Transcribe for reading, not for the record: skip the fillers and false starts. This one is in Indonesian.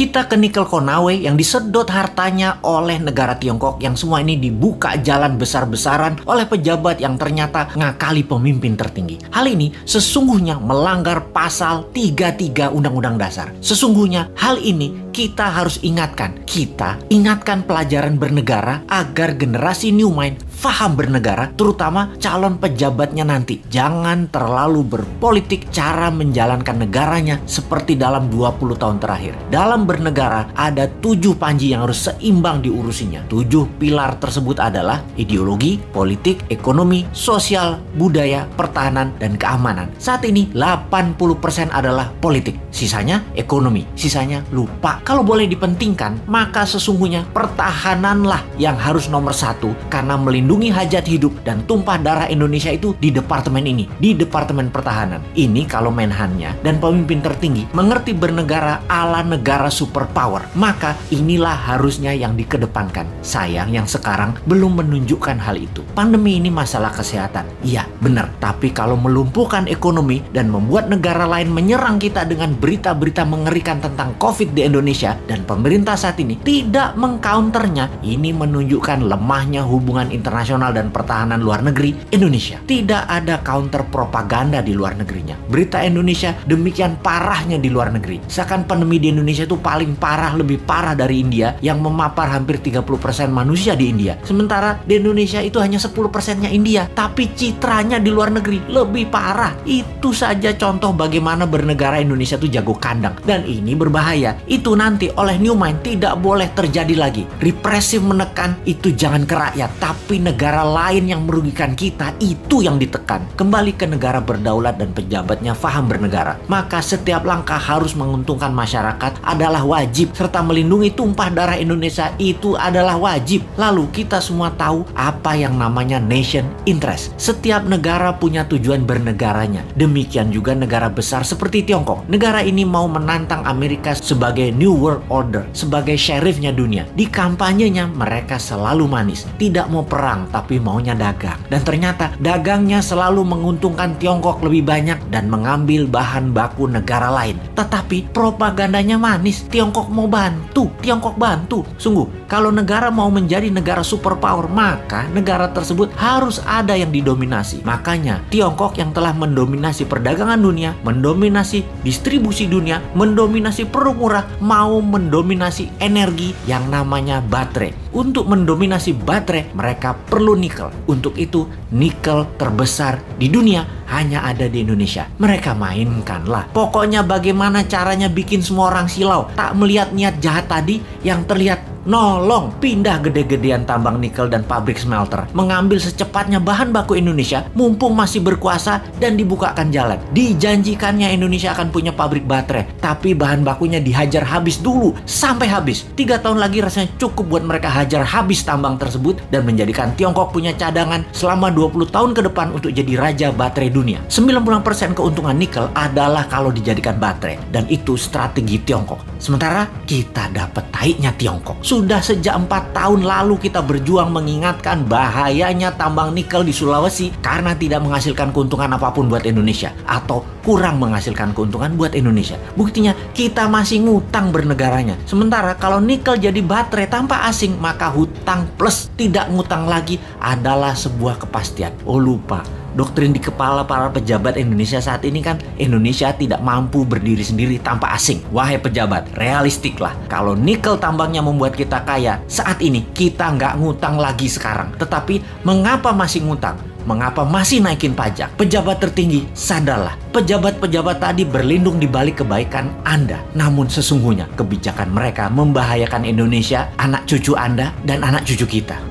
Kita ke nikel Konawe yang disedot hartanya oleh negara Tiongkok, yang semua ini dibuka jalan besar-besaran oleh pejabat yang ternyata ngakali pemimpin tertinggi. Hal ini sesungguhnya melanggar pasal 33 Undang-Undang Dasar. Sesungguhnya hal ini kita harus ingatkan. Kita ingatkan pelajaran bernegara agar generasi New Mind faham bernegara, terutama calon pejabatnya nanti. Jangan terlalu berpolitik cara menjalankan negaranya seperti dalam 20 tahun terakhir. Dalam bernegara ada 7 panji yang harus seimbang diurusinya. 7 pilar tersebut adalah ideologi, politik, ekonomi, sosial, budaya, pertahanan, dan keamanan. Saat ini 80% adalah politik, sisanya ekonomi, sisanya lupa. Kalau boleh dipentingkan, maka sesungguhnya pertahananlah yang harus nomor 1, karena melindungi hajat hidup dan tumpah darah Indonesia itu di departemen ini, di Departemen Pertahanan. Ini kalau Menhannya dan pemimpin tertinggi mengerti bernegara ala negara superpower, maka inilah harusnya yang dikedepankan. Sayang yang sekarang belum menunjukkan hal itu. Pandemi ini masalah kesehatan, iya benar, tapi kalau melumpuhkan ekonomi dan membuat negara lain menyerang kita dengan berita-berita mengerikan tentang COVID di Indonesia, dan pemerintah saat ini tidak mengcounternya, ini menunjukkan lemahnya hubungan internasional dan pertahanan luar negeri Indonesia. Tidak ada counter propaganda di luar negerinya. Berita Indonesia demikian parahnya di luar negeri. Seakan pandemi di Indonesia itu paling parah, lebih parah dari India yang memapar hampir 30% manusia di India. Sementara di Indonesia itu hanya 10%-nya India, tapi citranya di luar negeri lebih parah. Itu saja contoh bagaimana bernegara Indonesia itu jago kandang. Dan ini berbahaya. Itu nanti oleh New Mind tidak boleh terjadi lagi. Represif menekan itu jangan ke rakyat, tapi negara lain yang merugikan kita itu yang ditekan. Kembali ke negara berdaulat dan pejabatnya faham bernegara. Maka setiap langkah harus menguntungkan masyarakat adalah wajib, serta melindungi tumpah darah Indonesia itu adalah wajib. Lalu kita semua tahu apa yang namanya nation interest. Setiap negara punya tujuan bernegaranya. Demikian juga negara besar seperti Tiongkok. Negara ini mau menantang Amerika sebagai New World Order, sebagai sheriffnya dunia. Di kampanyenya mereka selalu manis, tidak mau perang tapi maunya dagang. Dan ternyata dagangnya selalu menguntungkan Tiongkok lebih banyak dan mengambil bahan baku negara lain. Tetapi propagandanya manis, Tiongkok mau bantu, Tiongkok bantu. Sungguh, kalau negara mau menjadi negara superpower, maka negara tersebut harus ada yang didominasi. Makanya Tiongkok yang telah mendominasi perdagangan dunia, mendominasi distribusi dunia, mendominasi produk murah, mau mendominasi energi yang namanya baterai. Untuk mendominasi baterai, mereka perlu nikel. Untuk itu, nikel terbesar di dunia hanya ada di Indonesia. Mereka mainkanlah. Pokoknya bagaimana caranya bikin semua orang silau, tak melihat niat jahat tadi yang terlihat nolong, pindah gede-gedean tambang nikel dan pabrik smelter, mengambil secepatnya bahan baku Indonesia mumpung masih berkuasa dan dibukakan jalan. Dijanjikannya Indonesia akan punya pabrik baterai, tapi bahan bakunya dihajar habis dulu sampai habis. 3 tahun lagi rasanya cukup buat mereka hajar habis tambang tersebut dan menjadikan Tiongkok punya cadangan selama 20 tahun ke depan untuk jadi raja baterai dunia. 90% keuntungan nikel adalah kalau dijadikan baterai, dan itu strategi Tiongkok. Sementara kita dapat taiknya Tiongkok. Sudah sejak 4 tahun lalu kita berjuang mengingatkan bahayanya tambang nikel di Sulawesi karena tidak menghasilkan keuntungan apapun buat Indonesia atau kurang menghasilkan keuntungan buat Indonesia. Buktinya kita masih ngutang bernegaranya. Sementara kalau nikel jadi baterai tanpa asing, maka hutang plus tidak ngutang lagi adalah sebuah kepastian. Oh lupa, doktrin di kepala para pejabat Indonesia saat ini kan Indonesia tidak mampu berdiri sendiri tanpa asing. Wahai pejabat, realistiklah. Kalau nikel tambangnya membuat kita kaya, saat ini kita nggak ngutang lagi sekarang. Tetapi mengapa masih ngutang? Mengapa masih naikin pajak? Pejabat tertinggi, sadarlah. Pejabat-pejabat tadi berlindung di balik kebaikan Anda. Namun sesungguhnya kebijakan mereka membahayakan Indonesia, anak cucu Anda, dan anak cucu kita.